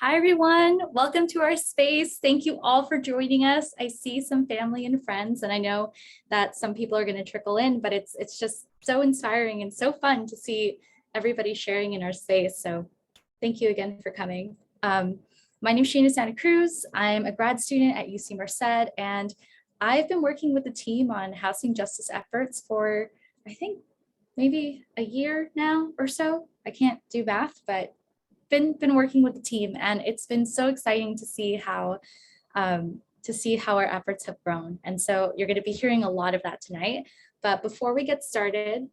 Hi, everyone. Welcome to our space. Thank you all for joining us. I see some family and friends, and I know that some people are going to trickle in, but it's just so inspiring and so fun to see everybody sharing in our space. So thank you again for coming. My name is Sheena Santa Cruz. I'm a grad student at UC Merced, and I've been working with the team on housing justice efforts for, I think, maybe a year now or so. I can't do math, but been working with the team, and it's been so exciting to see how our efforts have grown. And so you're going to be hearing a lot of that tonight. But before we get started,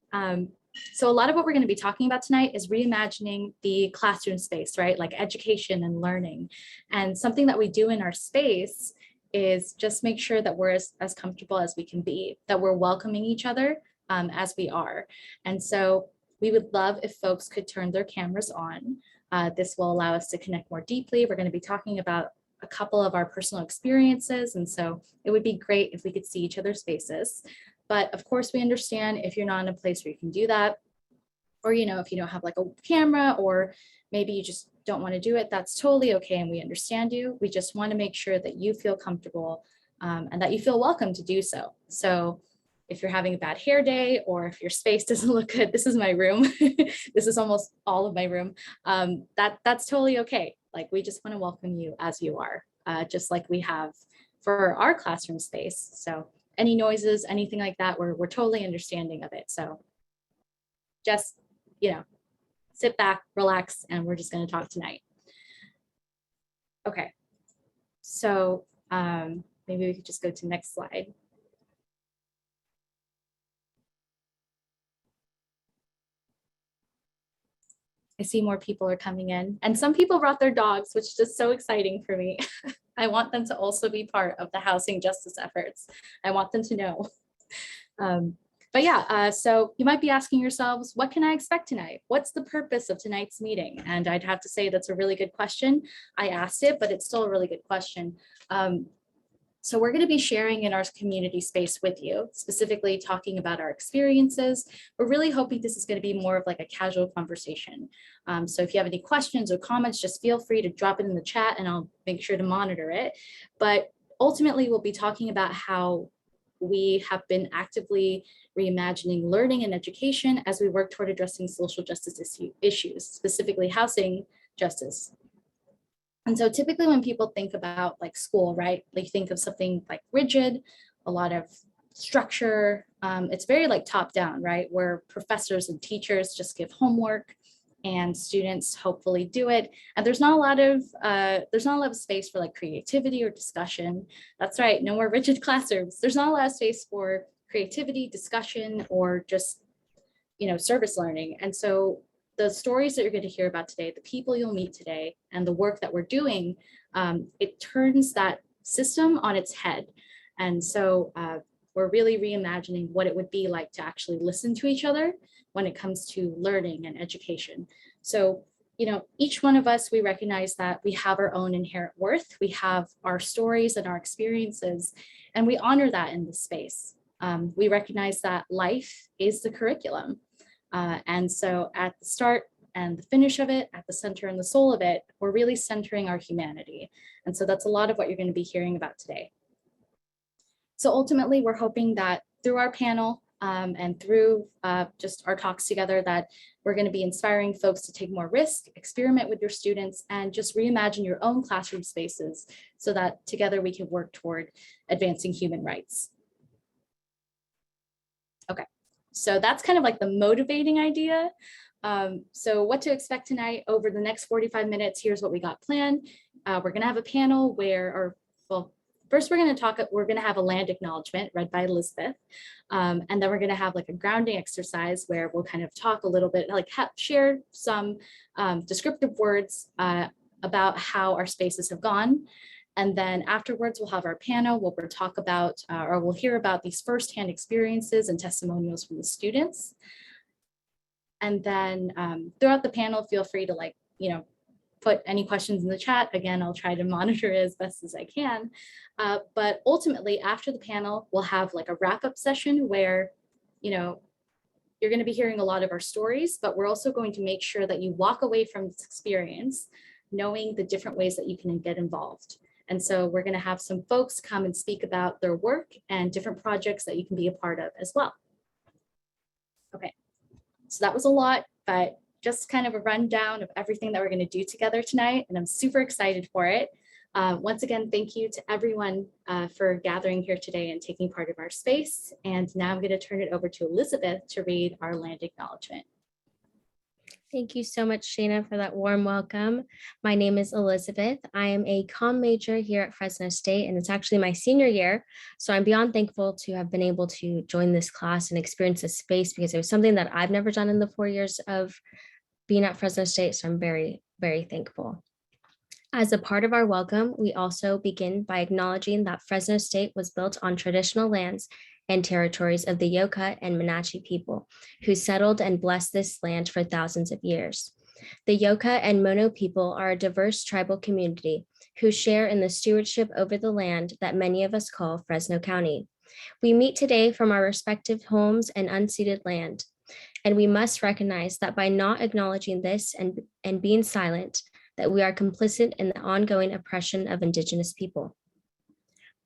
so a lot of what we're going to be talking about tonight is reimagining the classroom space, right? Like education and learning. And something that we do in our space is just make sure that we're as comfortable as we can be, that we're welcoming each other as we are. And so we would love if folks could turn their cameras on. This will allow us to connect more deeply. We're going to be talking about a couple of our personal experiences, and so it would be great if we could see each other's faces. But of course, we understand if you're not in a place where you can do that, or if you don't have like a camera, or maybe you just don't want to do it, that's totally okay, and we understand you. We just want to make sure that you feel comfortable and that you feel welcome to do so. So if you're having a bad hair day, or if your space doesn't look good, this is my room. This is almost all of my room. That's totally okay. Like, we just want to welcome you as you are, just like we have for our classroom space. So any noises, anything like that, we're totally understanding of it. So just, sit back, relax, and we're just going to talk tonight. Okay, so maybe we could just go to next slide. I see more people are coming in, and some people brought their dogs, which is just so exciting for me. I want them to also be part of the housing justice efforts. I want them to know. But yeah, so you might be asking yourselves, what can I expect tonight? What's the purpose of tonight's meeting? And I'd have to say that's a really good question. I asked it, but it's still a really good question. So we're going to be sharing in our community space with you, specifically talking about our experiences. We're really hoping this is going to be more of like a casual conversation. So if you have any questions or comments, just feel free to drop it in the chat and I'll make sure to monitor it. But ultimately, we'll be talking about how we have been actively reimagining learning and education as we work toward addressing social justice issues, specifically housing justice. And so typically when people think about like school, right, they think of something like rigid, a lot of structure. It's very like top down, right, where professors and teachers just give homework and students hopefully do it. And there's not a lot of space for like creativity or discussion. That's right, no more rigid classrooms. There's not a lot of space for creativity, discussion, or just service learning. And so the stories that you're going to hear about today, the people you'll meet today, and the work that we're doing, it turns that system on its head. And so we're really reimagining what it would be like to actually listen to each other when it comes to learning and education. So, each one of us, we recognize that we have our own inherent worth. We have our stories and our experiences, and we honor that in this space. We recognize that life is the curriculum. And so at the start and the finish of it, at the center and the soul of it, we're really centering our humanity. And so that's a lot of what you're going to be hearing about today. So ultimately, we're hoping that through our panel and through just our talks together, that we're going to be inspiring folks to take more risk, experiment with your students, and just reimagine your own classroom spaces so that together we can work toward advancing human rights. Okay. So that's kind of like the motivating idea. So what to expect tonight over the next 45 minutes, here's what we got planned. We're going to have a panel first we're going to have a land acknowledgement read by Elizabeth. And then we're going to have like a grounding exercise where we'll kind of talk a little bit, like share some descriptive words about how our spaces have gone. And then afterwards, we'll have our panel where we'll talk about, or we'll hear about these firsthand experiences and testimonials from the students. And then throughout the panel, feel free to put any questions in the chat. Again, I'll try to monitor it as best as I can. But ultimately, after the panel, we'll have like a wrap-up session where, you're going to be hearing a lot of our stories, but we're also going to make sure that you walk away from this experience knowing the different ways that you can get involved. And so we're going to have some folks come and speak about their work and different projects that you can be a part of as well. Okay, so that was a lot, but just kind of a rundown of everything that we're going to do together tonight, and I'm super excited for it. Once again, thank you to everyone for gathering here today and taking part of our space. And now I'm going to turn it over to Elizabeth to read our land acknowledgement. Thank you so much, Shana, for that warm welcome. My name is Elizabeth. I am a comm major here at Fresno State, and it's actually my senior year. So I'm beyond thankful to have been able to join this class and experience this space, because it was something that I've never done in the 4 years of being at Fresno State. So I'm very, very thankful. As a part of our welcome, we also begin by acknowledging that Fresno State was built on traditional lands and territories of the Yoka and Monache people, who settled and blessed this land for thousands of years. The Yoka and Mono people are a diverse tribal community who share in the stewardship over the land that many of us call Fresno County. We meet today from our respective homes and unceded land, and we must recognize that by not acknowledging this and being silent, that we are complicit in the ongoing oppression of Indigenous people.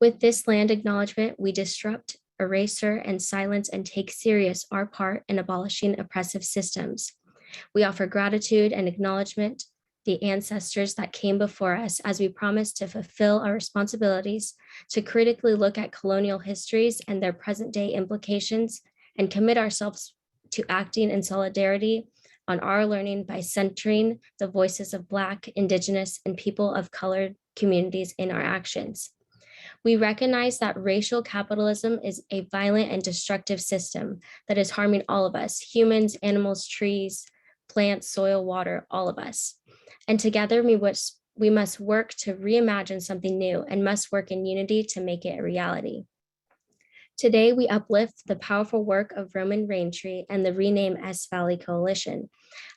With this land acknowledgement, we disrupt, erasure, and silence and take serious our part in abolishing oppressive systems. We offer gratitude and acknowledgement the ancestors that came before us, as we promise to fulfill our responsibilities to critically look at colonial histories and their present day implications, and commit ourselves to acting in solidarity on our learning by centering the voices of Black, Indigenous, and people of colored communities in our actions. We recognize that racial capitalism is a violent and destructive system that is harming all of us, humans, animals, trees, plants, soil, water, all of us. And together we must work to reimagine something new, and must work in unity to make it a reality. Today, we uplift the powerful work of Roman Raintree and the Rename S Valley Coalition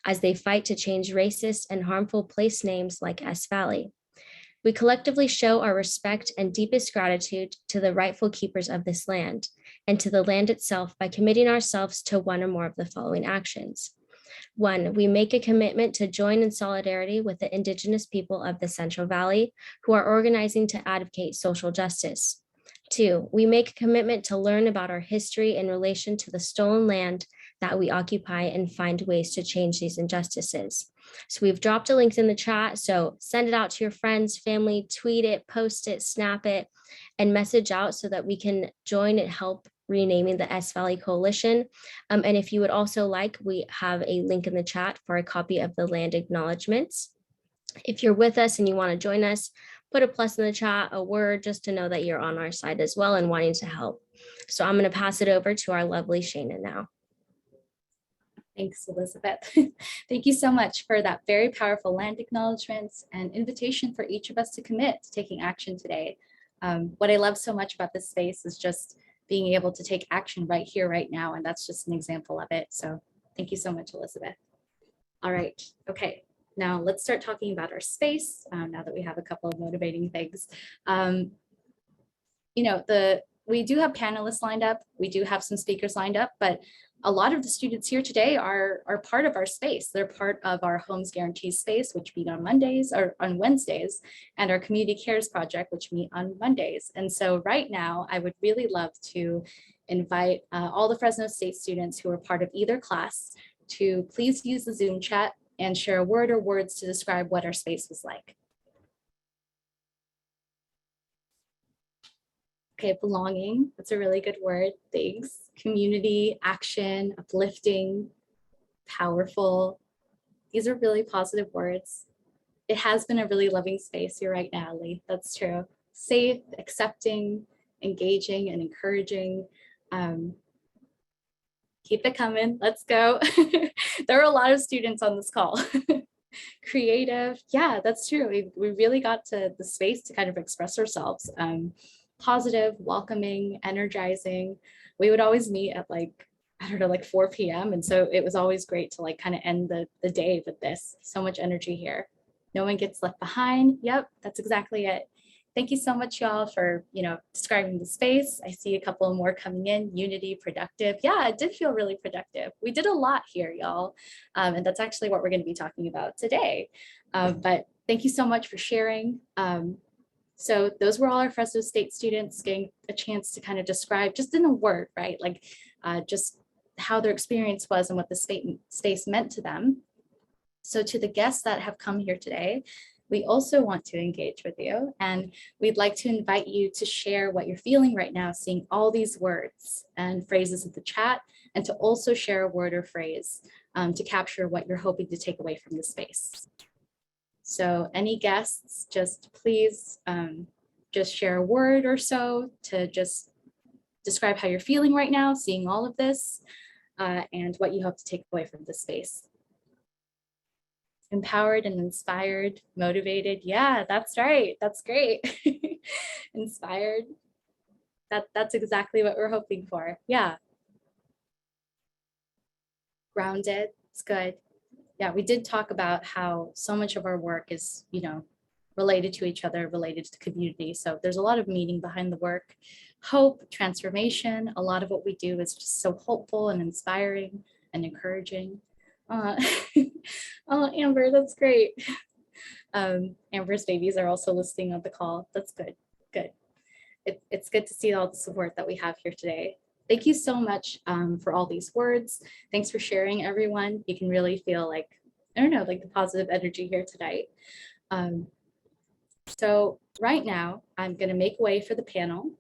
as they fight to change racist and harmful place names like S Valley. We collectively show our respect and deepest gratitude to the rightful keepers of this land and to the land itself by committing ourselves to one or more of the following actions. 1, we make a commitment to join in solidarity with the Indigenous people of the Central Valley who are organizing to advocate social justice. 2, we make a commitment to learn about our history in relation to the stolen land that we occupy and find ways to change these injustices. So we've dropped a link in the chat, so send it out to your friends, family, tweet it, post it, snap it, and message out so that we can join and help renaming the S Valley Coalition. And if you would also like, we have a link in the chat for a copy of the land acknowledgements. If you're with us and you want to join us, put a plus in the chat, a word, just to know that you're on our side as well and wanting to help. So I'm going to pass it over to our lovely Shana now. Thanks, Elizabeth. Thank you so much for that very powerful land acknowledgements and invitation for each of us to commit to taking action today. What I love so much about this space is just being able to take action right here, right now, and that's just an example of it. So thank you so much, Elizabeth. All right, okay. Now let's start talking about our space, now that we have a couple of motivating things. We do have panelists lined up. We do have some speakers lined up, but a lot of the students here today are part of our space. They're part of our Homes Guarantee space, which meet on Mondays or on Wednesdays, and our Community Cares Project, which meet on Mondays. And so right now, I would really love to invite all the Fresno State students who are part of either class to please use the Zoom chat and share a word or words to describe what our space was like. Okay, belonging, that's a really good word, thanks. Community, action, uplifting, powerful. These are really positive words. It has been a really loving space. You're right, Natalie, that's true. Safe, accepting, engaging, and encouraging. Keep it coming, let's go. There are a lot of students on this call. Creative, yeah, that's true. We really got to the space to kind of express ourselves. Positive, welcoming, energizing. We would always meet at like 4 p.m. And so it was always great to like kind of end the day with this. So much energy here. No one gets left behind. Yep, that's exactly it. thank you so much, y'all, for, describing the space. I see a couple more coming in. Unity, productive. Yeah, it did feel really productive. We did a lot here, y'all. And that's actually what we're going to be talking about today. But thank you so much for sharing. So those were all our Fresno State students getting a chance to kind of describe just in a word, right? Like just how their experience was and what the space meant to them. So to the guests that have come here today, we also want to engage with you, and we'd like to invite you to share what you're feeling right now, seeing all these words and phrases in the chat, and to also share a word or phrase to capture what you're hoping to take away from the space. So any guests, just please just share a word or so to just describe how you're feeling right now, seeing all of this, and what you hope to take away from this space. Empowered and inspired, motivated. Yeah, that's right. That's great. Inspired. That's exactly what we're hoping for. Yeah. Grounded. It's good. Yeah, we did talk about how so much of our work is, related to each other, related to the community. So there's a lot of meaning behind the work. Hope, transformation. A lot of what we do is just so hopeful and inspiring and encouraging. Oh, Amber, that's great. Amber's babies are also listening on the call. That's good. Good. It's good to see all the support that we have here today. Thank you so much for all these words. Thanks for sharing, everyone. You can really feel like, I don't know, like the positive energy here tonight. So right now, I'm going to make way for the panel.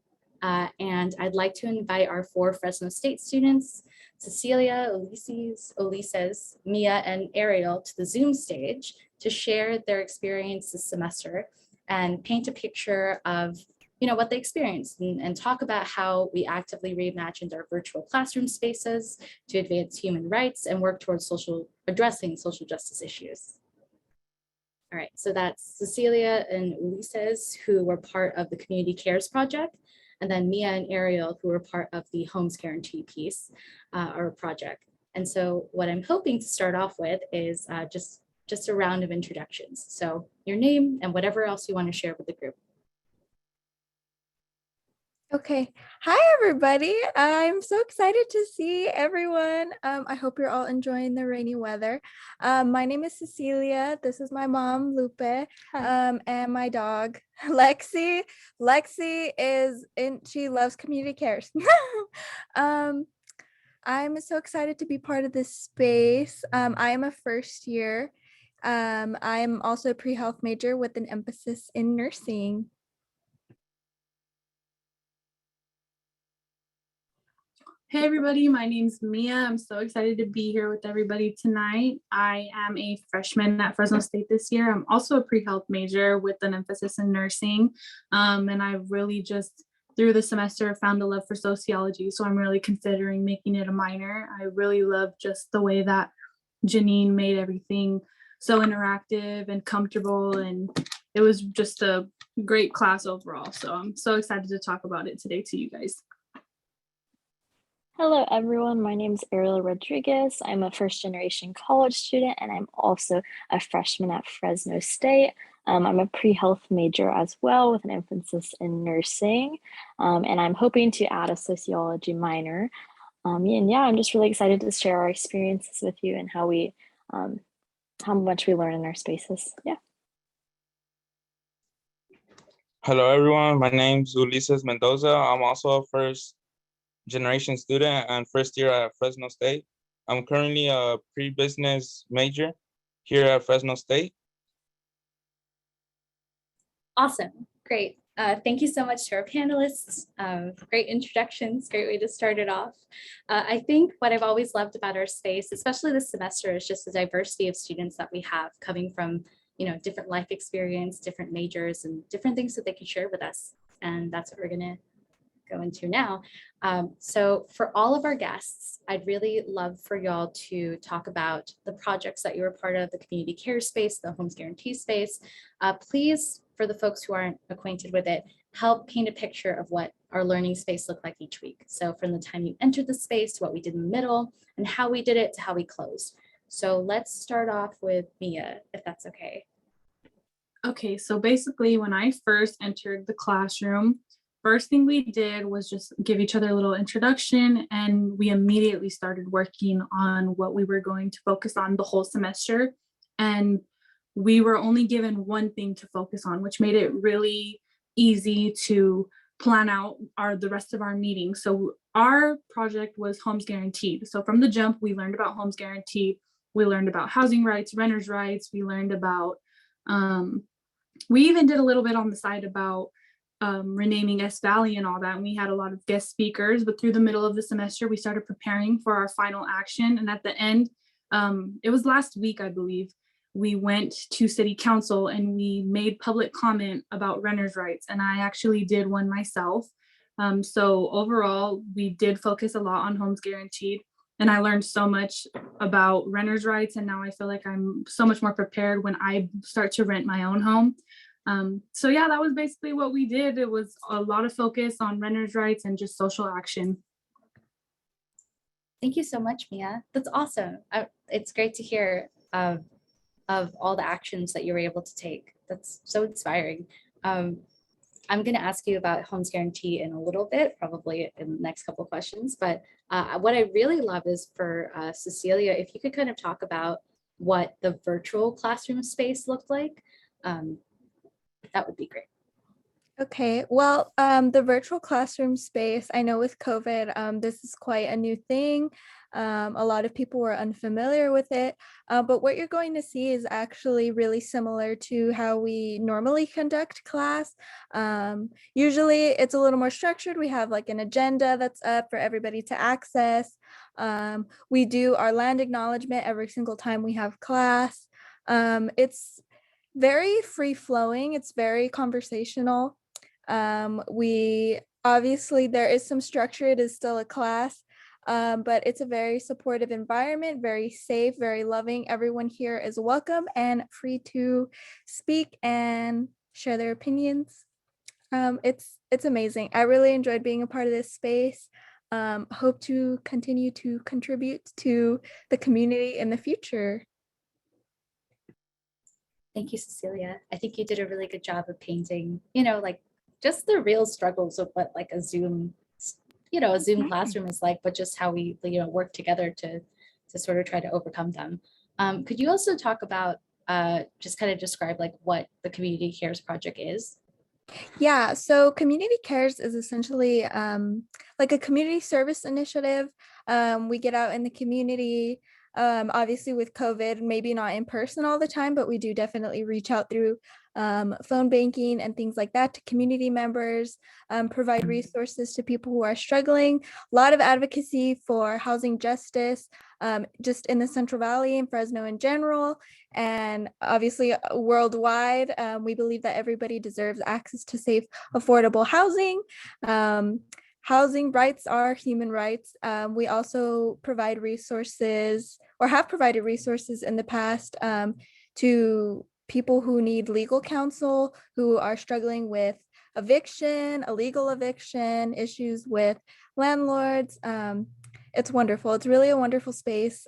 And I'd like to invite our 4 Fresno State students, Cecilia, Ulises, Mia, and Ariel, to the Zoom stage to share their experience this semester and paint a picture of what they experienced and talk about how we actively reimagined our virtual classroom spaces to advance human rights and work towards addressing social justice issues. All right, so that's Cecilia and Ulises, who were part of the Community Cares Project, and then Mia and Ariel, who were part of the Homes Guarantee piece or project. And so what I'm hoping to start off with is just a round of introductions. So your name and whatever else you want to share with the group. Okay. Hi, everybody. I'm so excited to see everyone. I hope you're all enjoying the rainy weather. My name is Cecilia. This is my mom, Lupe, and my dog, Lexi. She loves community cares. I'm so excited to be part of this space. I am a first year. I am also a pre-health major with an emphasis in nursing. Hey everybody, my name's Mia. I'm so excited to be here with everybody tonight. I am a freshman at Fresno State this year. I'm also a pre-health major with an emphasis in nursing. And I really just, through the semester, found a love for sociology. So I'm really considering making it a minor. I really love just the way that Janine made everything so interactive and comfortable. And it was just a great class overall. So I'm so excited to talk about it today to you guys. Hello, everyone. My name is Ariel Rodriguez. I'm a first-generation college student, and I'm also a freshman at Fresno State. I'm a pre-health major as well with an emphasis in nursing, and I'm hoping to add a sociology minor. And yeah, I'm just really excited to share our experiences with you and how much we learn in our spaces. Yeah. Hello, everyone. My name's Ulises Mendoza. I'm also a first-generation student and first year at Fresno State. I'm currently a pre-business major here at Fresno State. Awesome. Great. Thank you so much to our panelists. Great introductions, great way to start it off. I think what I've always loved about our space, especially this semester, is just the diversity of students that we have coming from, different life experience, different majors, and different things that they can share with us. And that's what we're gonna go into now. So for all of our guests, I'd really love for y'all to talk about the projects that you were part of, the community care space, the Homes Guarantee space. Please, for the folks who aren't acquainted with it, help paint a picture of what our learning space looked like each week. So from the time you entered the space to what we did in the middle and how we did it to how we closed. So let's start off with Mia, if that's okay. Okay, so basically when I first entered the classroom, first thing we did was just give each other a little introduction, and we immediately started working on what we were going to focus on the whole semester. And we were only given one thing to focus on, which made it really easy to plan out the rest of our meetings. So our project was homes guaranteed. So from the jump, we learned about homes guaranteed. We learned about housing rights, renters' rights. We learned about um, we even did a little bit on the side about renaming S Valley and all that. And we had a lot of guest speakers, but through the middle of the semester, we started preparing for our final action. And at the end, it was last week, I believe, we went to city council and we made public comment about renters' rights. And I actually did one myself. So overall, we did focus a lot on homes guaranteed. And I learned so much about renters' rights. And now I feel like I'm so much more prepared when I start to rent my own home. So yeah, that was basically what we did. It was a lot of focus on renters' rights and just social action. Thank you so much, Mia. That's awesome. It's great to hear of all the actions that you were able to take. That's so inspiring. I'm going to ask you about Homes Guarantee in a little bit, probably in the next couple of questions. But what I really love is for Cecilia, if you could kind of talk about what the virtual classroom space looked like, that would be great. Okay, well, the virtual classroom space, I know with COVID, this is quite a new thing. A lot of people were unfamiliar with it, but what you're going to see is actually really similar to how we normally conduct class. Usually it's a little more structured. We have like an agenda that's up for everybody to access. We do our land acknowledgement every single time we have class. It's very free flowing. It's very conversational. We obviously there is some structure. It is still a class, but it's a very supportive environment, very safe, very loving. Everyone here is welcome and free to speak and share their opinions. It's amazing. I really enjoyed being a part of this space. Hope to continue to contribute to the community in the future. Thank you, Cecilia. I think you did a really good job of painting, like just the real struggles of what like a Zoom classroom is like, but just how we, work together to sort of try to overcome them. Could you also talk about just kind of describe like what the Community Cares Project is? Yeah, so Community Cares is essentially like a community service initiative. We get out in the community, obviously with COVID, maybe not in person all the time, but we do definitely reach out through phone banking and things like that to community members, provide resources to people who are struggling. A lot of advocacy for housing justice, just in the Central Valley and Fresno in general, and obviously worldwide. We believe that everybody deserves access to safe, affordable housing. Housing rights are human rights. We also provide resources or have provided resources in the past to people who need legal counsel, who are struggling with eviction, illegal eviction, issues with landlords. It's wonderful. It's really a wonderful space.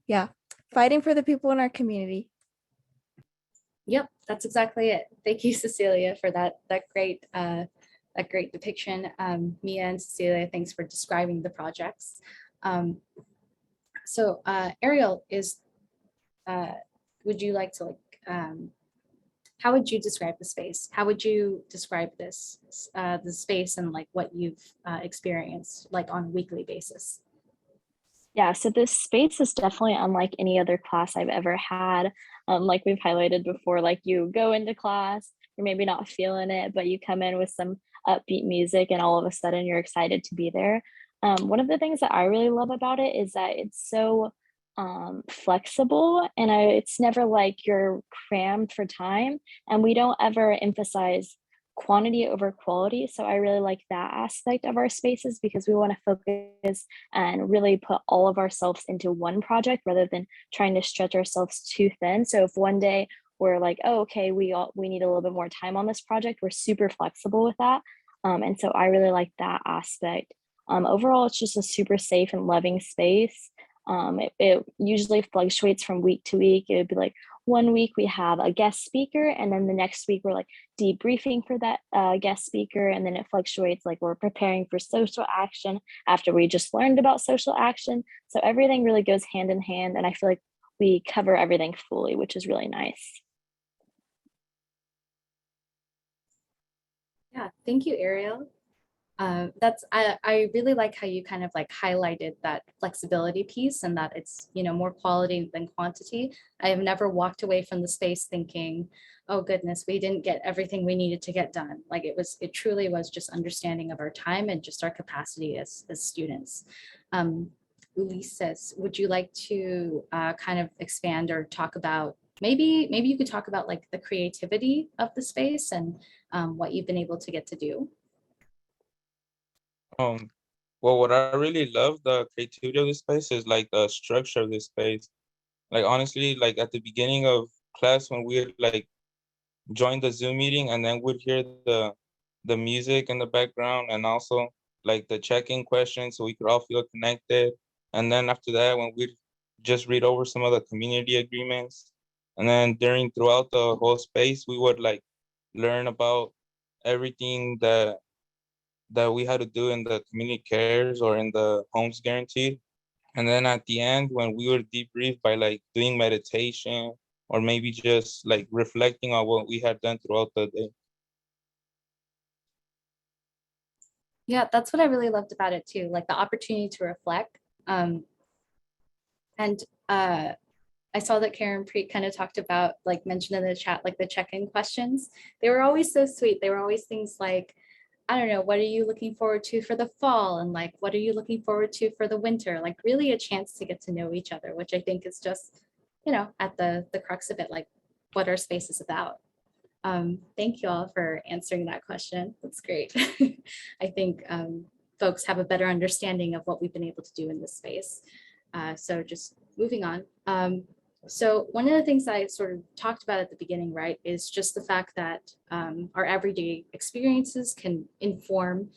Yeah, fighting for the people in our community. Yep, that's exactly it. Thank you, Cecilia, for that great depiction. Mia and Cecilia, thanks for describing the projects. So Ariel, would you like to how would you describe the space? How would you describe this, the space and like what you've experienced like on a weekly basis? Yeah, so this space is definitely unlike any other class I've ever had. Like we've highlighted before, like you go into class, you're maybe not feeling it, but you come in with some upbeat music and all of a sudden you're excited to be there. One of the things that I really love about it is that it's so flexible, and it's never like you're crammed for time, and we don't ever emphasize quantity over quality. So I really like that aspect of our spaces because we want to focus and really put all of ourselves into one project rather than trying to stretch ourselves too thin. So if one day we're like, oh, okay, we need a little bit more time on this project, we're super flexible with that. And so I really like that aspect. Overall, it's just a super safe and loving space. It usually fluctuates from week to week. It would be like one week we have a guest speaker, and then the next week we're like debriefing for that guest speaker, and then it fluctuates, like we're preparing for social action after we just learned about social action. So everything really goes hand in hand, and I feel like we cover everything fully, which is really nice. Yeah, thank you, Ariel. I really like how you kind of like highlighted that flexibility piece, and that it's, you know, more quality than quantity. I have never walked away from the space thinking, oh goodness, we didn't get everything we needed to get done. Like it truly was just understanding of our time and just our capacity as students. Ulises, would you like to kind of expand or talk about, maybe you could talk about like the creativity of the space and what you've been able to get to do? Well, what I really love the creativity of this space is like the structure of this space. Like honestly, like at the beginning of class when we like join the Zoom meeting, and then we'd hear the music in the background, and also like the check-in questions so we could all feel connected. And then after that, when we'd just read over some of the community agreements, and then throughout the whole space, we would like learn about everything that we had to do in the community cares or in the homes guaranteed. And then at the end, when we were debriefed by like doing meditation or maybe just like reflecting on what we had done throughout the day. Yeah, that's what I really loved about it too, like the opportunity to reflect. And I saw that Karen Preet kind of talked about, like mentioned in the chat, like the check-in questions. They were always so sweet. They were always things like, I don't know, what are you looking forward to for the fall? And like, what are you looking forward to for the winter? Like really a chance to get to know each other, which I think is just, you know, at the crux of it, like what our space is about. Thank you all for answering that question. That's great. I think folks have a better understanding of what we've been able to do in this space. So just moving on. So one of the things I sort of talked about at the beginning, right, is just the fact that our everyday experiences can inform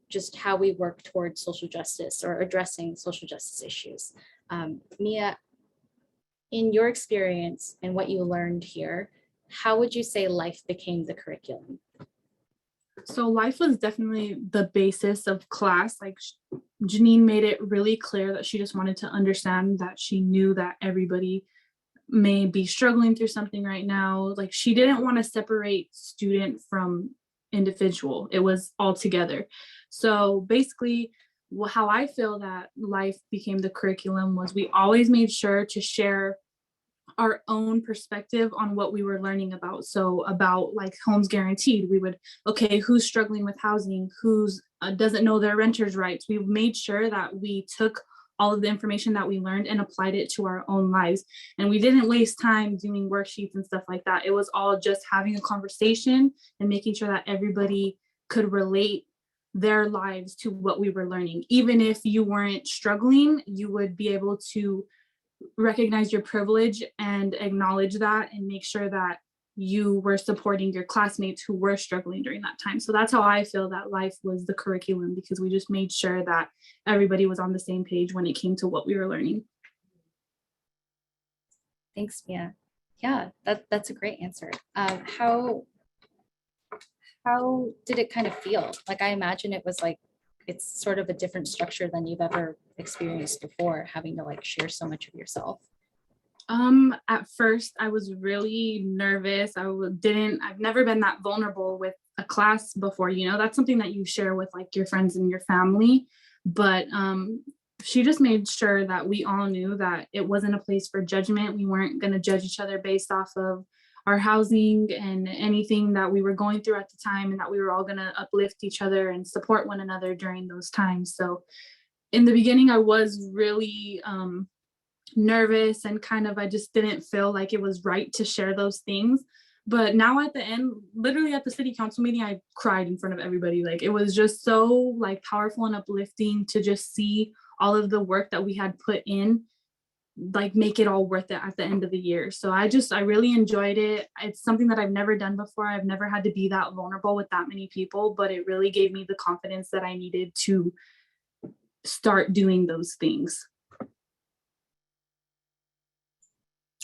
just how we work towards social justice or addressing social justice issues. Mia, in your experience and what you learned here, how would you say life became the curriculum? So life was definitely the basis of class. Like Janine made it really clear that she just wanted to understand that she knew that everybody may be struggling through something right now. Like she didn't want to separate student from individual. It was all together. So basically how I feel that life became the curriculum was we always made sure to share our own perspective on what we were learning about. So about like homes guaranteed, we would, okay, who's struggling with housing, who's doesn't know their renters' rights. We made sure that we took all of the information that we learned and applied it to our own lives. And we didn't waste time doing worksheets and stuff like that. It was all just having a conversation and making sure that everybody could relate their lives to what we were learning. Even if you weren't struggling, you would be able to recognize your privilege and acknowledge that and make sure that you were supporting your classmates who were struggling during that time. So that's how I feel that life was the curriculum, because we just made sure that everybody was on the same page when it came to what we were learning. Thanks, Mia. Yeah, that's a great answer. How did it kind of feel? Like I imagine it was like, it's sort of a different structure than you've ever experienced before, having to like share so much of yourself. At first I was really nervous. I've never been that vulnerable with a class before, you know, that's something that you share with like your friends and your family. But she just made sure that we all knew that it wasn't a place for judgment. We weren't going to judge each other based off of our housing and anything that we were going through at the time, and that we were all going to uplift each other and support one another during those times. So in the beginning, I was really nervous and kind of, I just didn't feel like it was right to share those things. But now at the end, literally at the city council meeting, I cried in front of everybody. Like it was just so like powerful and uplifting to just see all of the work that we had put in, like make it all worth it at the end of the year. So I really enjoyed it. It's something that I've never done before. I've never had to be that vulnerable with that many people, but it really gave me the confidence that I needed to start doing those things.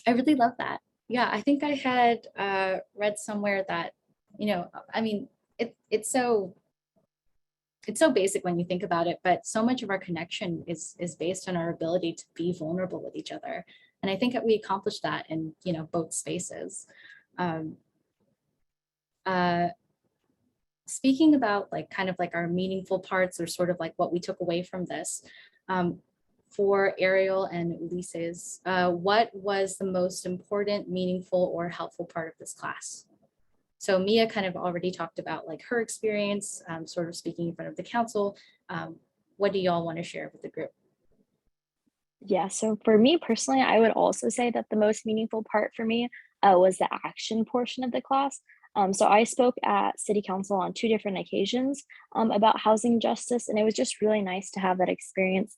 I really love that. Yeah, I think I had read somewhere that, I mean, it's so basic when you think about it, but so much of our connection is based on our ability to be vulnerable with each other. And I think that we accomplish that in, both spaces. Um, uh, Speaking about like kind of like our meaningful parts or sort of like what we took away from this, for Ariel and Ulises, what was the most important, meaningful, or helpful part of this class? So Mia kind of already talked about like her experience, sort of speaking in front of the council. What do y'all want to share with the group? Yeah, so for me personally, I would also say that the most meaningful part for me was the action portion of the class. So I spoke at City Council on 2 different occasions about housing justice, and it was just really nice to have that experience.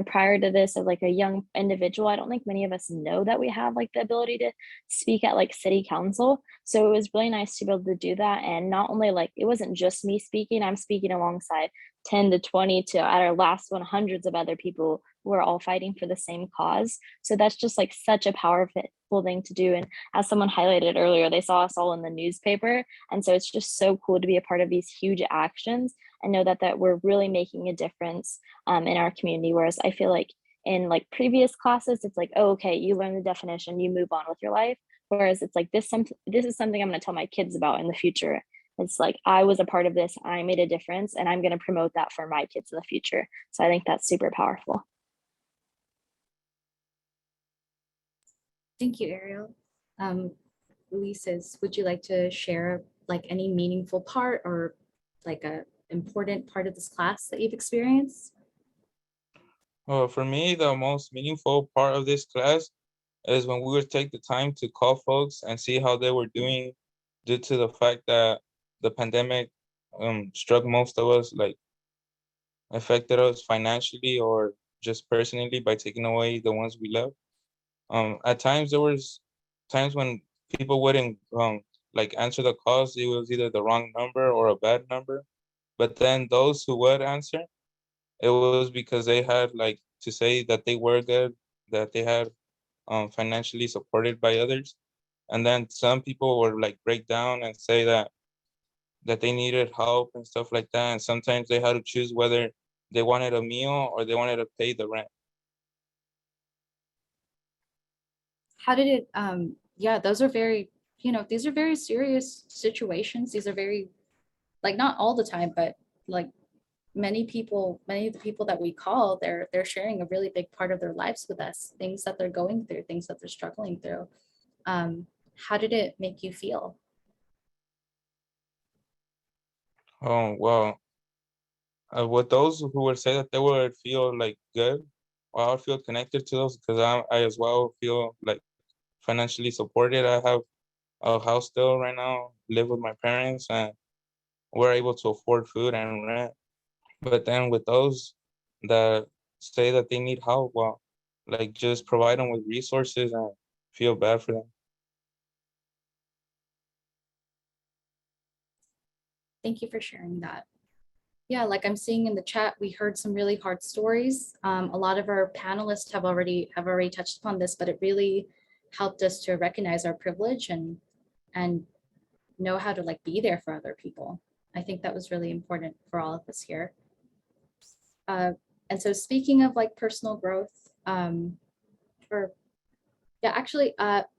Prior to this, as like a young individual, I don't think many of us know that we have like the ability to speak at like City Council. So it was really nice to be able to do that, and not only like it wasn't just me speaking; I'm speaking alongside 10 to 20 to at our last one hundreds of other people who are all fighting for the same cause. So that's just like such a powerful thing to do. And as someone highlighted earlier, they saw us all in the newspaper. And so it's just so cool to be a part of these huge actions and know that we're really making a difference in our community. Whereas I feel like in like previous classes, it's like, oh, okay, you learn the definition, you move on with your life. Whereas it's like this is something I'm going to tell my kids about in the future. It's like I was a part of this, I made a difference, and I'm going to promote that for my kids in the future. So I think that's super powerful. Thank you, Ariel. Ulises, would you like to share like any meaningful part or like a important part of this class that you've experienced? Well, for me, the most meaningful part of this class is when we would take the time to call folks and see how they were doing due to the fact that the pandemic struck most of us, like affected us financially or just personally by taking away the ones we love. At times there was times when people wouldn't like answer the calls. It was either the wrong number or a bad number. But then those who would answer, it was because they had like to say that they were good, that they had financially supported by others. And then some people would like break down and say that they needed help and stuff like that. And sometimes they had to choose whether they wanted a meal or they wanted to pay the rent. How did it, yeah, those are very, these are very serious situations. These are very, like not all the time, but like many of the people that we call, they're sharing a really big part of their lives with us, things that they're going through, things that they're struggling through. How did it make you feel? Oh, well, with those who would say that they would feel like good, well, I would feel connected to those because I as well feel like financially supported. I have a house still right now, live with my parents, and we're able to afford food and rent. But then with those that say that they need help, well, like just provide them with resources and feel bad for them. Thank you for sharing that. Yeah, like I'm seeing in the chat, we heard some really hard stories. A lot of our panelists have already touched upon this, but it really helped us to recognize our privilege and know how to like be there for other people. I think that was really important for all of us here. And so speaking of like personal growth,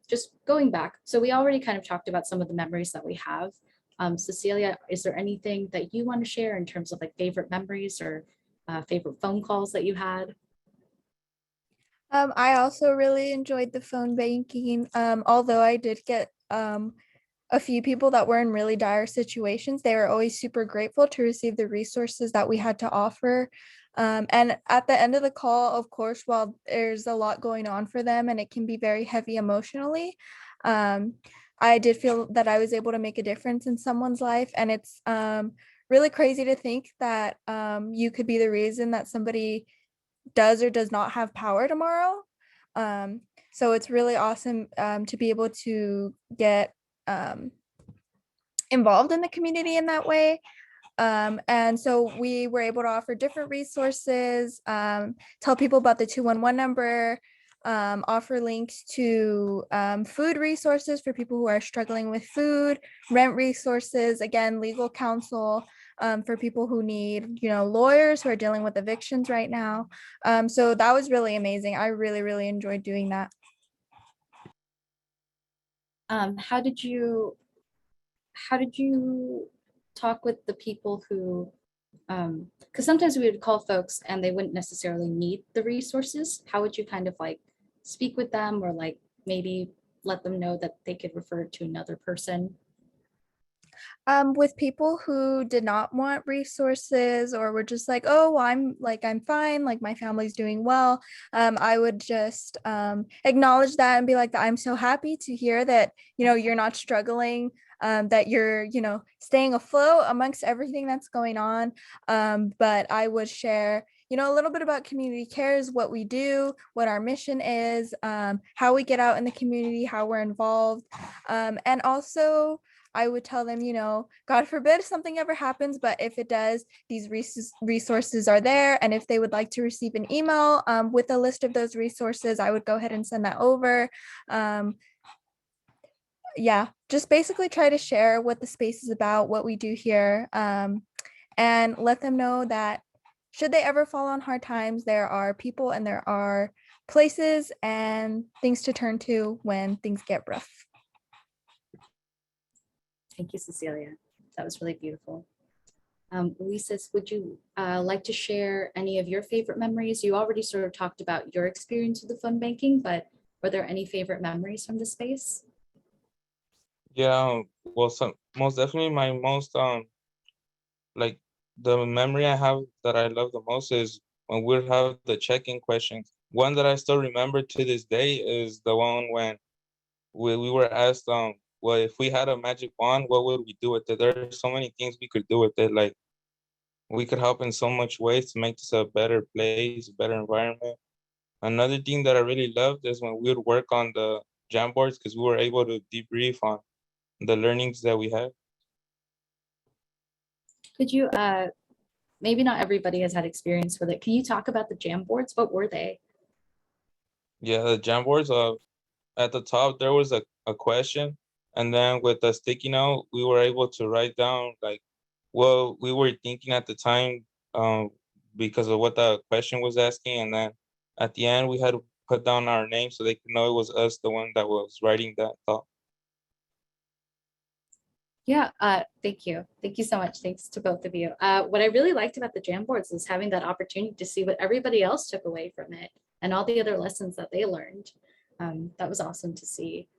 just going back. So we already kind of talked about some of the memories that we have. Cecilia, is there anything that you want to share in terms of like favorite memories or favorite phone calls that you had? I also really enjoyed the phone banking. Although I did get a few people that were in really dire situations, they were always super grateful to receive the resources that we had to offer. And at the end of the call, of course, while there's a lot going on for them and it can be very heavy emotionally, I did feel that I was able to make a difference in someone's life. And it's really crazy to think that you could be the reason that somebody does or does not have power tomorrow. So it's really awesome to be able to get involved in the community in that way. And so we were able to offer different resources, tell people about the 211 number, offer links to food resources for people who are struggling with food, rent resources, again, legal counsel for people who need, lawyers who are dealing with evictions right now. So that was really amazing. I really, really enjoyed doing that. How did you talk with the people who, because sometimes we would call folks and they wouldn't necessarily need the resources. How would you kind of like speak with them, or like maybe let them know that they could refer to another person? With people who did not want resources or were just like, oh, well, I'm fine, like my family's doing well. I would just acknowledge that and be like, I'm so happy to hear that, you're not struggling, that you're, staying afloat amongst everything that's going on. But I would share, a little bit about community cares, what we do, what our mission is, how we get out in the community, how we're involved. And also, I would tell them, God forbid if something ever happens, but if it does, these resources are there. And if they would like to receive an email with a list of those resources, I would go ahead and send that over. Yeah, just basically try to share what the space is about, what we do here, and let them know that should they ever fall on hard times, there are people and there are places and things to turn to when things get rough. Thank you, Cecilia. That was really beautiful. Ulises, would you like to share any of your favorite memories? You already sort of talked about your experience with the fund banking, but were there any favorite memories from the space? Yeah, well, most definitely my most like the memory I have that I love the most is when we have the check-in questions. One that I still remember to this day is the one when we were asked, well, if we had a magic wand, what would we do with it? There are so many things we could do with it. Like we could help in so much ways to make this a better place, a better environment. Another thing that I really loved is when we would work on the Jamboards, because we were able to debrief on the learnings that we had. Could you, maybe not everybody has had experience with it. Can you talk about the Jamboards? What were they? Yeah, the Jamboards, at the top, there was a question. And then with the sticky note, we were able to write down like what we were thinking at the time, because of what the question was asking. And then at the end, we had to put down our name so they could know it was us, the one that was writing that thought. Yeah, thank you. Thank you so much. Thanks to both of you. What I really liked about the Jamboards is having that opportunity to see what everybody else took away from it and all the other lessons that they learned. That was awesome to see.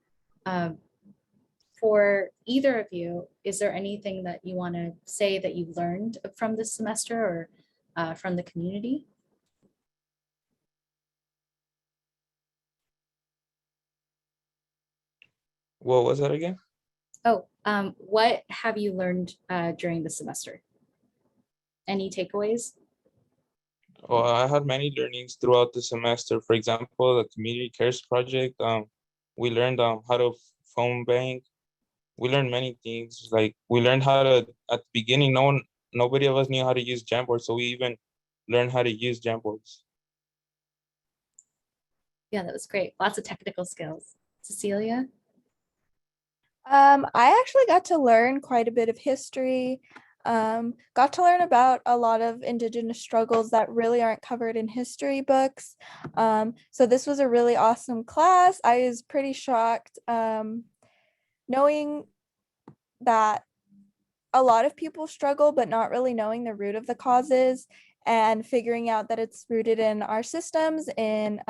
For either of you, is there anything that you want to say that you learned from this semester or from the community? What was that again? Oh, what have you learned during the semester? Any takeaways? Well, I had many learnings throughout the semester. For example, the community cares project. We learned how to phone bank. We learned many things. Like we learned how to, at the beginning, nobody of us knew how to use Jamboard, so we even learned how to use Jamboards. Yeah, that was great. Lots of technical skills. Cecilia? I actually got to learn quite a bit of history. Got to learn about a lot of Indigenous struggles that really aren't covered in history books. So this was a really awesome class. I was pretty shocked knowing that a lot of people struggle, but not really knowing the root of the causes and figuring out that it's rooted in our systems, in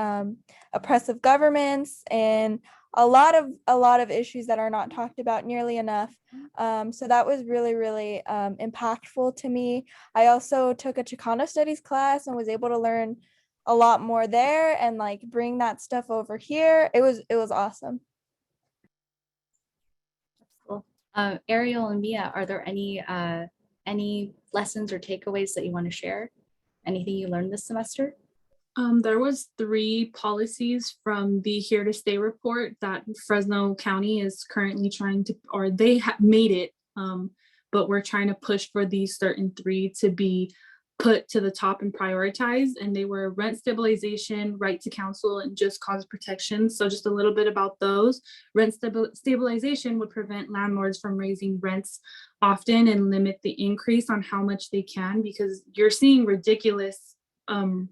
oppressive governments, and a lot of issues that are not talked about nearly enough. So that was really, really impactful to me. I also took a Chicano studies class and was able to learn a lot more there and like bring that stuff over here. It was awesome. Cool. Ariel and Mia, are there any lessons or takeaways that you want to share? Anything you learned this semester? There was 3 policies from the Here to Stay report that Fresno County is currently trying to, or they made it, but we're trying to push for these certain 3 to be put to the top and prioritized, and they were rent stabilization, right to counsel, and just cause protection. So just a little bit about those. Rent stabilization would prevent landlords from raising rents often and limit the increase on how much they can, because you're seeing ridiculous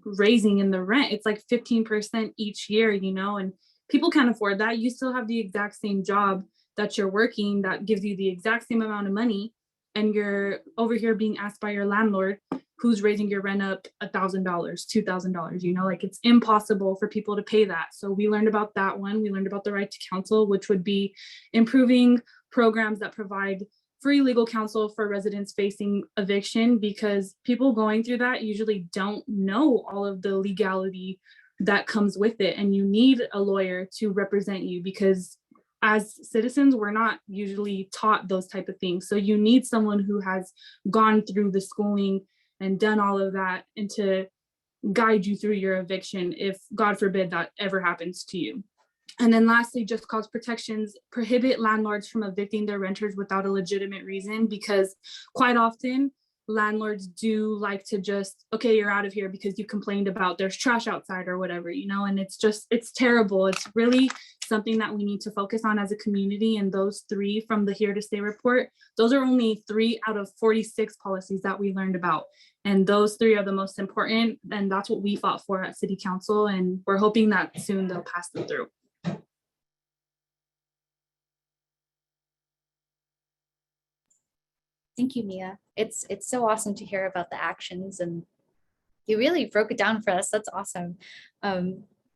raising in the rent. It's like 15% each year, and people can't afford that. You still have the exact same job that you're working that gives you the exact same amount of money, and you're over here being asked by your landlord who's raising your rent up $1,000, $2,000, like it's impossible for people to pay that. So we learned about that one. We learned about the right to counsel, which would be improving programs that provide free legal counsel for residents facing eviction, because people going through that usually don't know all of the legality that comes with it. And you need a lawyer to represent you, because as citizens, we're not usually taught those type of things. So you need someone who has gone through the schooling and done all of that, and to guide you through your eviction if, God forbid, that ever happens to you. And then lastly, just cause protections prohibit landlords from evicting their renters without a legitimate reason, because quite often landlords do like to just, okay, you're out of here because you complained about there's trash outside or whatever, and it's terrible. It's really something that we need to focus on as a community. And those 3 from the Here to Stay report, those are only 3 out of 46 policies that we learned about. And those 3 are the most important. And that's what we fought for at City Council. And we're hoping that soon they'll pass them through. Thank you, Mia. It's so awesome to hear about the actions, and you really broke it down for us. That's awesome.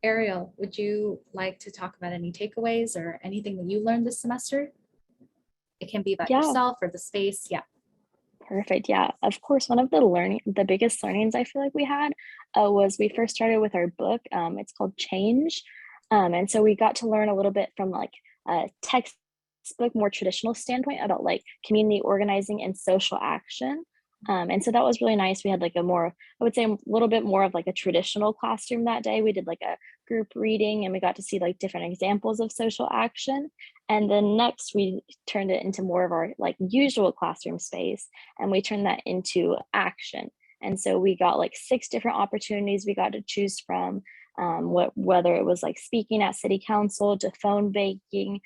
Ariel, would you like to talk about any takeaways or anything that you learned this semester? It can be about yourself or the space. Yeah. Perfect. Yeah, of course. One of the biggest learnings I feel like we had was we first started with our book. It's called Change. And so we got to learn a little bit from like a textbook, more traditional standpoint about like community organizing and social action. And so that was really nice. We had like I would say a little bit more of like a traditional classroom that day. We did like a group reading, and we got to see like different examples of social action. And then next we turned it into more of our like usual classroom space, and we turned that into action. And so we got like 6 different opportunities we got to choose from. Whether it was like speaking at City Council, to phone banking,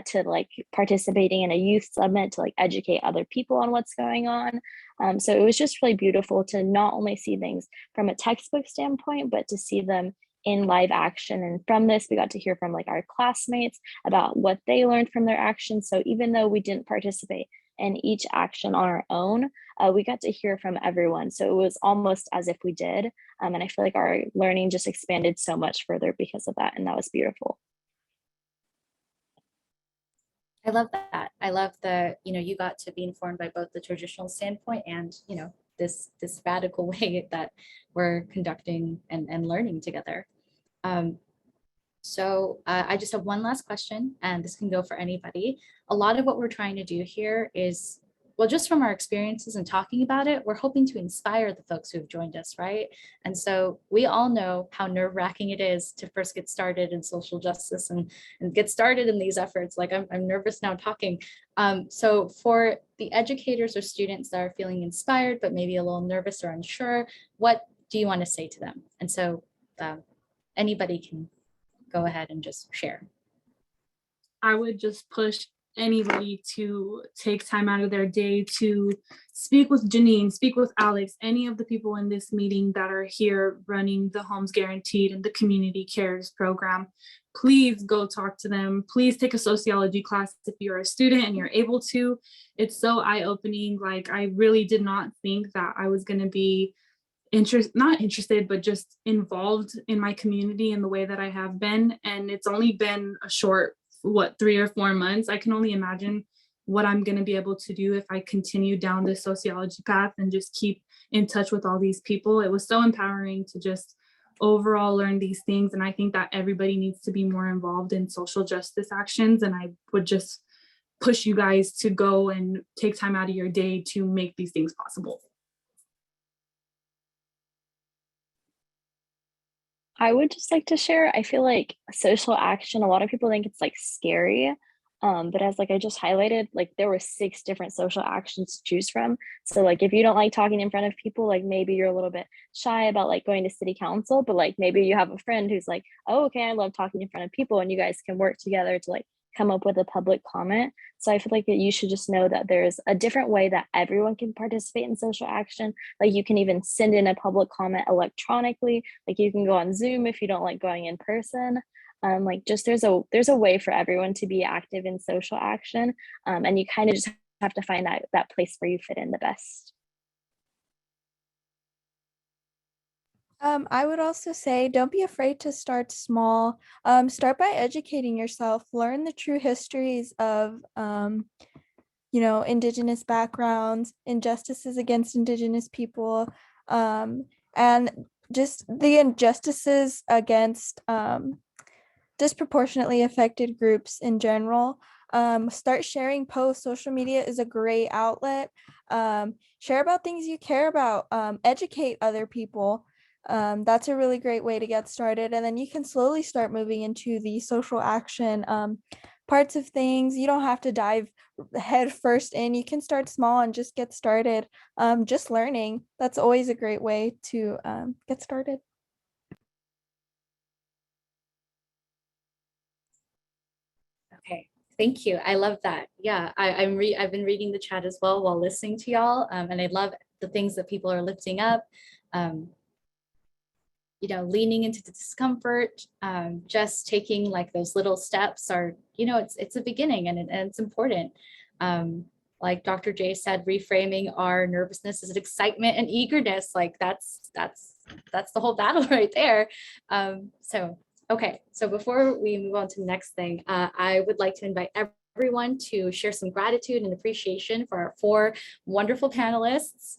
to like participating in a youth summit, to like educate other people on what's going on. So it was just really beautiful to not only see things from a textbook standpoint, but to see them in live action. And from this, we got to hear from like our classmates about what they learned from their actions. So even though we didn't participate in each action on our own, we got to hear from everyone. So it was almost as if we did. And I feel like our learning just expanded so much further because of that. And that was beautiful. I love that. I love that, you got to be informed by both the traditional standpoint and, this radical way that we're conducting and learning together. So I just have one last question, and this can go for anybody. A lot of what we're trying to do here is, well, just from our experiences and talking about it, we're hoping to inspire the folks who have joined us, right? And so we all know how nerve-wracking it is to first get started in social justice and get started in these efforts. Like I'm nervous now talking. So for the educators or students that are feeling inspired, but maybe a little nervous or unsure, what do you want to say to them? And so anybody can go ahead and just share. I would just push anybody to take time out of their day to speak with Janine, speak with Alex, any of the people in this meeting that are here running the Homes Guaranteed and the Community Cares program. Please go talk to them. Please take a sociology class if you're a student and you're able to. It's so eye-opening. Like, I really did not think that I was going to be not interested, but just involved in my community in the way that I have been. And it's only been a short 3 or 4 months. I can only imagine what I'm going to be able to do if I continue down this sociology path and just keep in touch with all these people. It was so empowering to just overall learn these things. And I think that everybody needs to be more involved in social justice actions. And I would just push you guys to go and take time out of your day to make these things possible. I would just like to share, I feel like social action, a lot of people think it's like scary. But as like I just highlighted, like there were 6 different social actions to choose from. So like if you don't like talking in front of people, like maybe you're a little bit shy about like going to city council, but like maybe you have a friend who's like, oh, okay, I love talking in front of people, and you guys can work together to like come up with a public comment. So I feel like that you should just know that there's a different way that everyone can participate in social action. Like you can even send in a public comment electronically. Like you can go on Zoom if you don't like going in person. Like just there's a way for everyone to be active in social action, and you kind of just have to find that place where you fit in the best. I would also say don't be afraid to start small. Start by educating yourself, learn the true histories of Indigenous backgrounds, injustices against Indigenous people, and just the injustices against disproportionately affected groups in general. Start sharing posts. Social media is a great outlet. Share about things you care about. Educate other people. That's a really great way to get started. And then you can slowly start moving into the social action parts of things. You don't have to dive head first in. You can start small and just get started. Just learning. That's always a great way to get started. Okay, thank you. I love that. Yeah, I've been reading the chat as well while listening to y'all, and I love the things that people are lifting up. Leaning into the discomfort, just taking like those little steps are, it's a beginning, and it's important. Like Dr. J said, reframing our nervousness as an excitement and eagerness, like that's the whole battle right there. Okay, so before we move on to the next thing, I would like to invite everyone to share some gratitude and appreciation for our 4 wonderful panelists.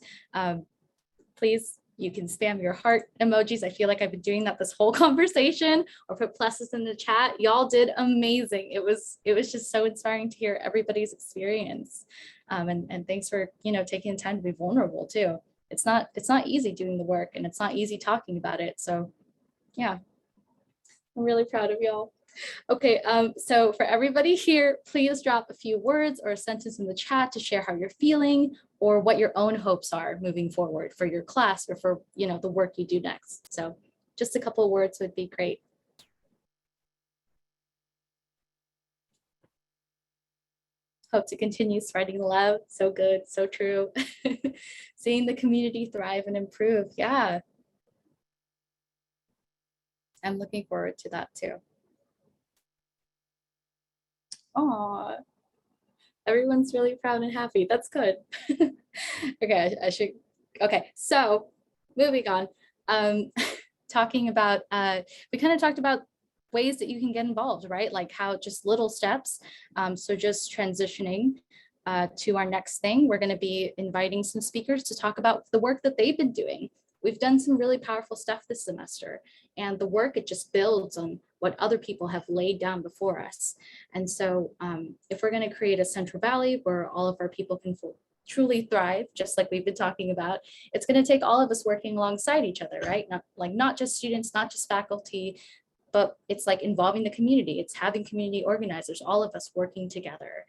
Please, you can spam your heart emojis. I feel like I've been doing that this whole conversation, or put pluses in the chat. Y'all did amazing. It was just so inspiring to hear everybody's experience. And thanks for, taking the time to be vulnerable too. It's not easy doing the work, and it's not easy talking about it. So yeah, I'm really proud of y'all. Okay, so for everybody here, please drop a few words or a sentence in the chat to share how you're feeling, or what your own hopes are moving forward for your class, or for the work you do next. So just a couple of words would be great. Hope to continue spreading the love. So good, so true. Seeing the community thrive and improve. Yeah. I'm looking forward to that too. Aw, everyone's really proud and happy. That's good. Okay, I should. Okay, so moving on. Talking about, we kind of talked about ways that you can get involved, right? Like how just little steps. So just transitioning to our next thing, we're going to be inviting some speakers to talk about the work that they've been doing. We've done some really powerful stuff this semester, and the work, it just builds on what other people have laid down before us. And so if we're going to create a Central Valley where all of our people can truly thrive, just like we've been talking about, it's going to take all of us working alongside each other, right? Not just students, not just faculty, but it's like involving the community. It's having community organizers, all of us working together.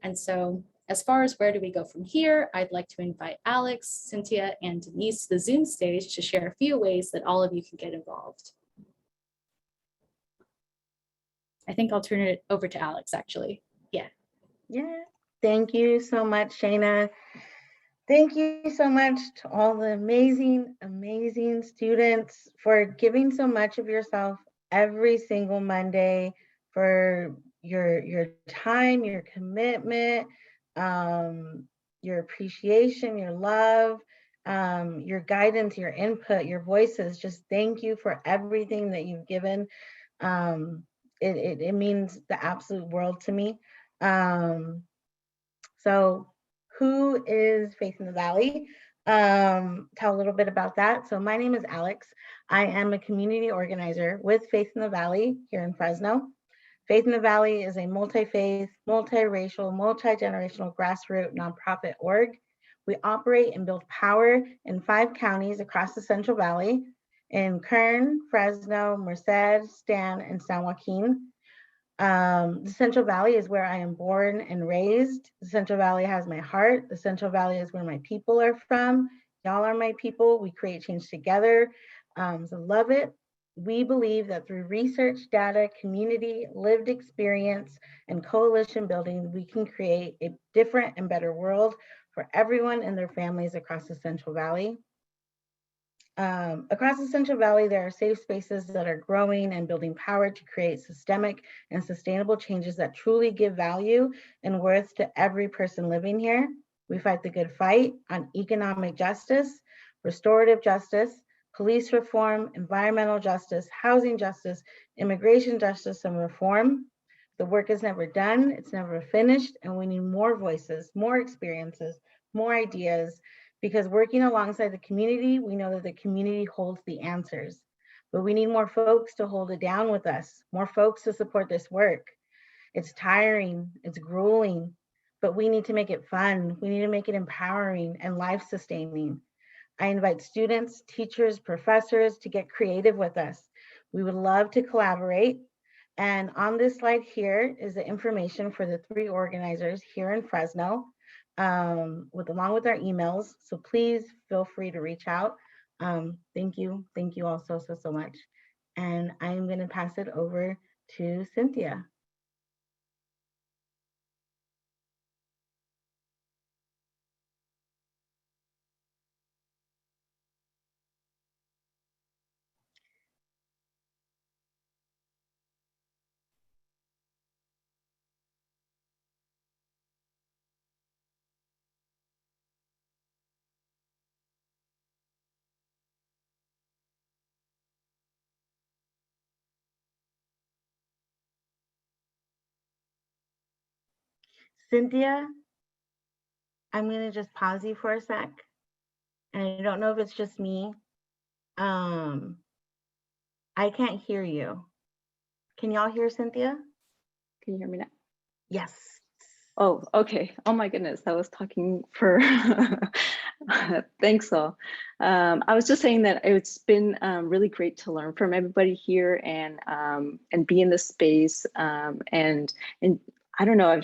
And so as far as where do we go from here, I'd like to invite Alex, Cynthia, and Denise to the Zoom stage to share a few ways that all of you can get involved. I think I'll turn it over to Alex, actually. Yeah. Yeah. Thank you so much, Shayna. Thank you so much to all the amazing, amazing students for giving so much of yourself every single Monday, for your time, your commitment, your appreciation, your love, your guidance, your input, your voices. Just thank you for everything that you've given. It means the absolute world to me. So who is Faith in the Valley? Tell a little bit about that. So my name is Alex. I am a community organizer with Faith in the Valley here in Fresno. Faith in the Valley is a multi-faith, multiracial, multi-generational grassroots nonprofit org. We operate and build power in 5 counties across the Central Valley, in Kern, Fresno, Merced, Stan, and San Joaquin. The Central Valley is where I am born and raised. The Central Valley has my heart. The Central Valley is where my people are from. Y'all are my people. We create change together. So love it. We believe that through research, data, community, lived experience, and coalition building, we can create a different and better world for everyone and their families across the Central Valley. Across the Central Valley, there are safe spaces that are growing and building power to create systemic and sustainable changes that truly give value and worth to every person living here. We fight the good fight on economic justice, restorative justice, police reform, environmental justice, housing justice, immigration justice, and reform. The work is never done, it's never finished, and we need more voices, more experiences, more ideas, because working alongside the community, we know that the community holds the answers. But we need more folks to hold it down with us, more folks to support this work. It's tiring, it's grueling, but we need to make it fun. We need to make it empowering and life-sustaining. I invite students, teachers, professors to get creative with us. We would love to collaborate. And on this slide here is the information for the 3 organizers here in Fresno, along with our emails. So please feel free to reach out. Thank you all so much. And I'm gonna pass it over to Cynthia. Cynthia, I'm gonna just pause you for a sec. And I don't know if it's just me. I can't hear you. Can y'all hear Cynthia? Can you hear me now? Yes. Oh, okay. Oh my goodness, I was talking for, thanks all. I was just saying that it's been really great to learn from everybody here and be in this space and I don't know,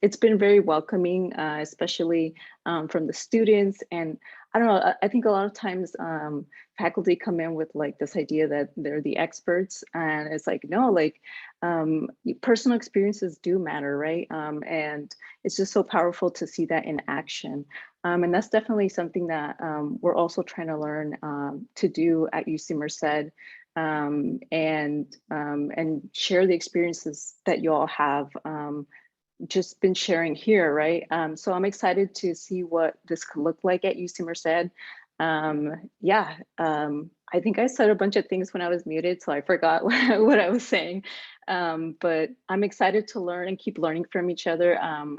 it's been very welcoming, especially from the students. And I don't know, I think a lot of times faculty come in with like this idea that they're the experts, and it's like, no, like personal experiences do matter, right? And it's just so powerful to see that in action. And that's definitely something that we're also trying to learn to do at UC Merced. And share the experiences that you all have just been sharing here, right? So I'm excited to see what this could look like at UC Merced. I think I said a bunch of things when I was muted, so I forgot what I was saying. But I'm excited to learn and keep learning from each other.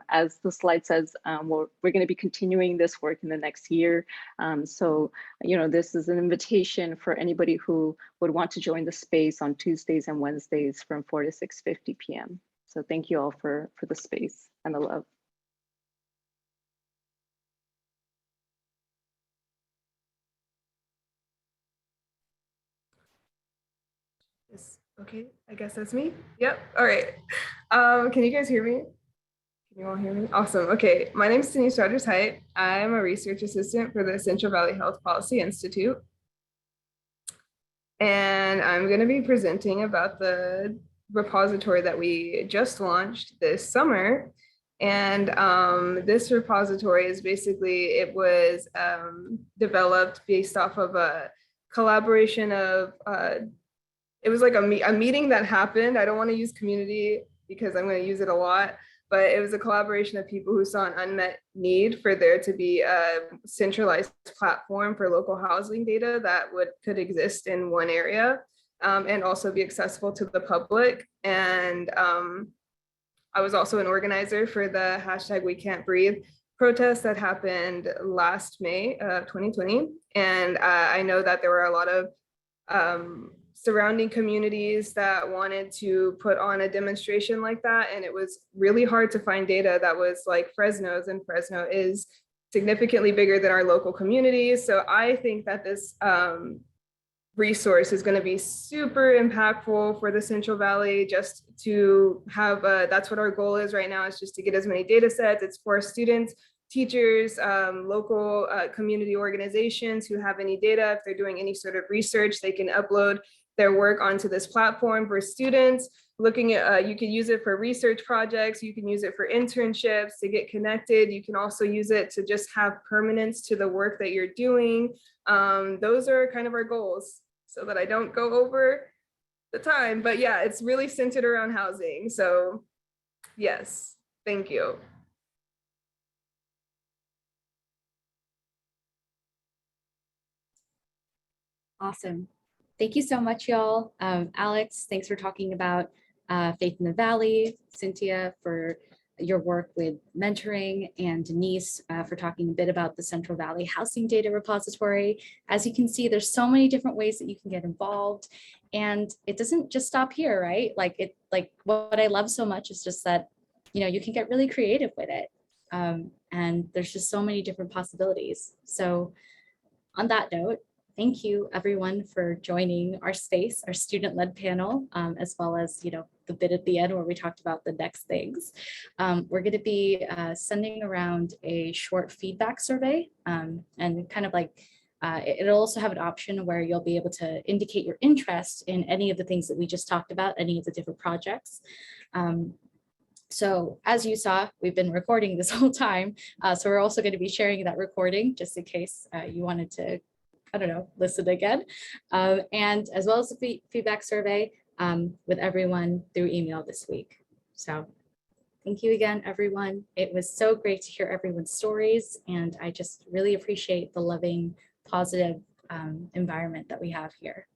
As the slide says, we're going to be continuing this work in the next year. So, you know, this is an invitation for anybody who would want to join the space on Tuesdays and Wednesdays from 4 to 6:50 p.m. So thank you all for the space and the love. Okay, I guess that's me. Yep. All right. Can you guys hear me? Can you all hear me? Awesome. Okay. My name is Denise Rogers-Height. I'm a research assistant for the Central Valley Health Policy Institute. And I'm going to be presenting about the repository that we just launched this summer. And this repository is basically, it was developed based off of a collaboration of it was like a meeting that happened. I don't want to use community because I'm going to use it a lot, but it was a collaboration of people who saw an unmet need for there to be a centralized platform for local housing data that could exist in one area and also be accessible to the public. And I was also an organizer for the #WeCan'tBreathe protest that happened last May of 2020. And I know that there were a lot of surrounding communities that wanted to put on a demonstration like that. And it was really hard to find data that was like Fresno's, and Fresno is significantly bigger than our local communities. So I think that this resource is going to be super impactful for the Central Valley. Just to have, that's what our goal is right now, is just to get as many data sets. It's for students, teachers, local community organizations who have any data. If they're doing any sort of research, they can upload their work onto this platform. For students looking at, you can use it for research projects, you can use it for internships to get connected. You can also use it to just have permanence to the work that you're doing. Those are kind of our goals, so that I don't go over the time. But yeah, it's really centered around housing. So yes, thank you. Awesome. Thank you so much, y'all. Alex, thanks for talking about Faith in the Valley. Cynthia, for your work with mentoring, and Denise for talking a bit about the Central Valley Housing Data Repository. As you can see, there's so many different ways that you can get involved, and it doesn't just stop here, right? Like what I love so much is just that, you know, you can get really creative with it. And there's just so many different possibilities. So on that note, thank you everyone for joining our space, our student-led panel, as well as, you know, the bit at the end where we talked about the next things. We're going to be sending around a short feedback survey, and kind of like, it'll also have an option where you'll be able to indicate your interest in any of the things that we just talked about, any of the different projects. So as you saw, we've been recording this whole time. So we're also going to be sharing that recording just in case you wanted to, I don't know, listen again. And as well as the feedback survey with everyone through email this week. So thank you again, everyone. It was so great to hear everyone's stories. And I just really appreciate the loving, positive environment that we have here.